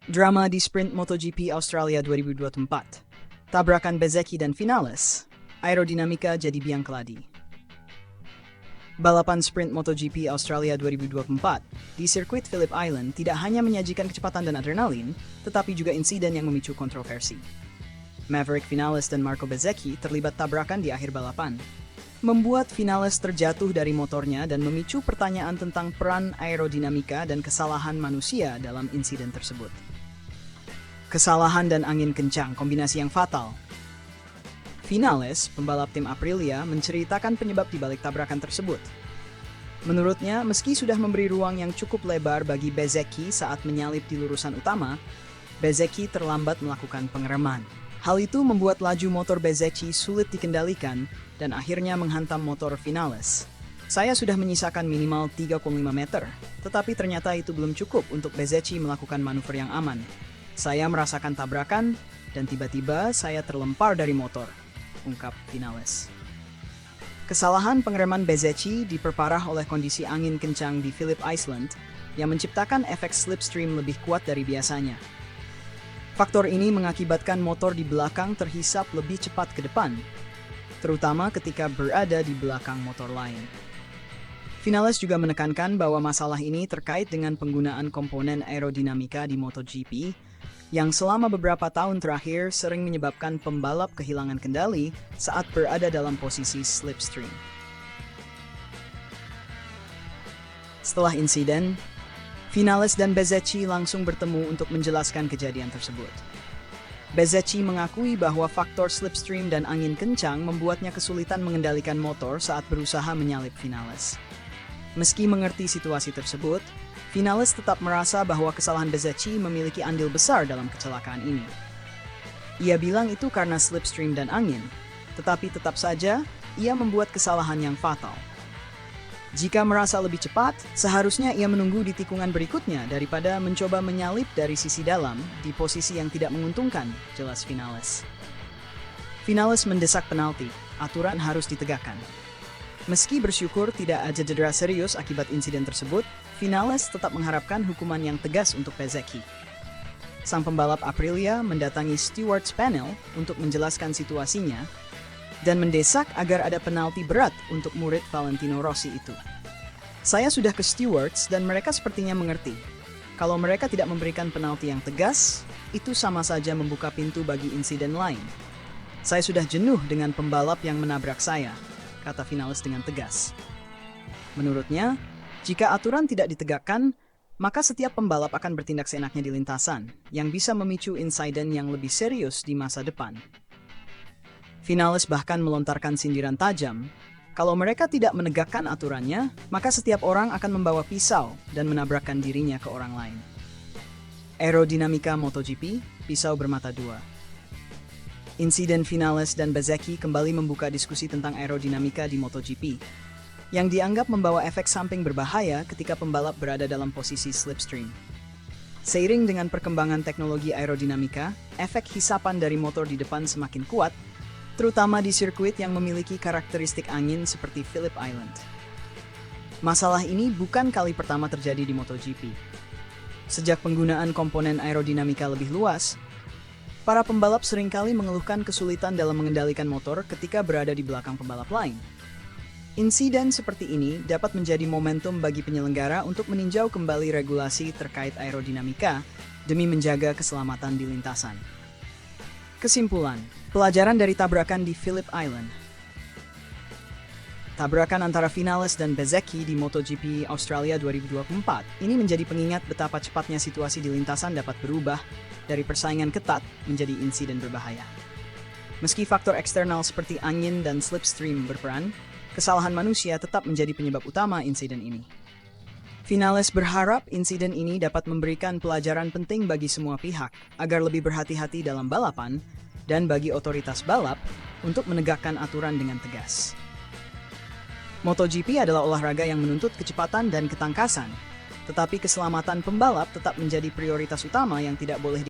Drama di sprint MotoGP Australia 2024. Tabrakan Bezzecchi dan Vinales. Aerodinamika jadi biang keladi. Balapan sprint MotoGP Australia 2024 di sirkuit Phillip Island tidak hanya menyajikan kecepatan dan adrenalin, tetapi juga insiden yang memicu kontroversi. Maverick Vinales dan Marco Bezzecchi terlibat tabrakan di akhir balapan, membuat Vinales terjatuh dari motornya dan memicu pertanyaan tentang peran aerodinamika dan kesalahan manusia dalam insiden tersebut. Kesalahan dan angin kencang, kombinasi yang fatal. Vinales, pembalap tim Aprilia, menceritakan penyebab di balik tabrakan tersebut. Menurutnya, meski sudah memberi ruang yang cukup lebar bagi Bezzecchi saat menyalip di lurusan utama, Bezzecchi terlambat melakukan pengereman. Hal itu membuat laju motor Bezzecchi sulit dikendalikan dan akhirnya menghantam motor Vinales. Saya sudah menyisakan minimal 3,5 meter, tetapi ternyata itu belum cukup untuk Bezzecchi melakukan manuver yang aman. Saya merasakan tabrakan, dan tiba-tiba saya terlempar dari motor, ungkap Vinales. Kesalahan pengereman Bezzecchi diperparah oleh kondisi angin kencang di Phillip Island yang menciptakan efek slipstream lebih kuat dari biasanya. Faktor ini mengakibatkan motor di belakang terhisap lebih cepat ke depan, terutama ketika berada di belakang motor lain. Vinales juga menekankan bahwa masalah ini terkait dengan penggunaan komponen aerodinamika di MotoGP yang selama beberapa tahun terakhir sering menyebabkan pembalap kehilangan kendali saat berada dalam posisi slipstream. Setelah insiden, Vinales dan Bezzecchi langsung bertemu untuk menjelaskan kejadian tersebut. Bezzecchi mengakui bahwa faktor slipstream dan angin kencang membuatnya kesulitan mengendalikan motor saat berusaha menyalip Vinales. Meski mengerti situasi tersebut, Vinales tetap merasa bahwa kesalahan Bezzecchi memiliki andil besar dalam kecelakaan ini. Ia bilang itu karena slipstream dan angin, tetapi tetap saja ia membuat kesalahan yang fatal. Jika merasa lebih cepat, seharusnya ia menunggu di tikungan berikutnya daripada mencoba menyalip dari sisi dalam di posisi yang tidak menguntungkan, jelas Vinales. Vinales mendesak penalti, aturan harus ditegakkan. Meski bersyukur tidak ada cedera serius akibat insiden tersebut, Vinales tetap mengharapkan hukuman yang tegas untuk Bezzecchi. Sang pembalap Aprilia mendatangi Stewards Panel untuk menjelaskan situasinya dan mendesak agar ada penalti berat untuk murid Valentino Rossi itu. Saya sudah ke Stewards dan mereka sepertinya mengerti. Kalau mereka tidak memberikan penalti yang tegas, itu sama saja membuka pintu bagi insiden lain. Saya sudah jenuh dengan pembalap yang menabrak saya, kata Vinales dengan tegas. Menurutnya, jika aturan tidak ditegakkan, maka setiap pembalap akan bertindak seenaknya di lintasan, yang bisa memicu insiden yang lebih serius di masa depan. Vinales bahkan melontarkan sindiran tajam, kalau mereka tidak menegakkan aturannya, maka setiap orang akan membawa pisau dan menabrakkan dirinya ke orang lain. Aerodinamika MotoGP, pisau bermata dua. Insiden Vinales dan Bezzecchi kembali membuka diskusi tentang aerodinamika di MotoGP, yang dianggap membawa efek samping berbahaya ketika pembalap berada dalam posisi slipstream. Seiring dengan perkembangan teknologi aerodinamika, efek hisapan dari motor di depan semakin kuat, terutama di sirkuit yang memiliki karakteristik angin seperti Phillip Island. Masalah ini bukan kali pertama terjadi di MotoGP. Sejak penggunaan komponen aerodinamika lebih luas, para pembalap seringkali mengeluhkan kesulitan dalam mengendalikan motor ketika berada di belakang pembalap lain. Insiden seperti ini dapat menjadi momentum bagi penyelenggara untuk meninjau kembali regulasi terkait aerodinamika demi menjaga keselamatan di lintasan. Kesimpulan, pelajaran dari tabrakan di Phillip Island. Tabrakan antara Vinales dan Bezzecchi di MotoGP Australia 2024 ini menjadi pengingat betapa cepatnya situasi di lintasan dapat berubah dari persaingan ketat menjadi insiden berbahaya. Meski faktor eksternal seperti angin dan slipstream berperan, kesalahan manusia tetap menjadi penyebab utama insiden ini. Vinales berharap insiden ini dapat memberikan pelajaran penting bagi semua pihak agar lebih berhati-hati dalam balapan dan bagi otoritas balap untuk menegakkan aturan dengan tegas. MotoGP adalah olahraga yang menuntut kecepatan dan ketangkasan, tetapi keselamatan pembalap tetap menjadi prioritas utama yang tidak boleh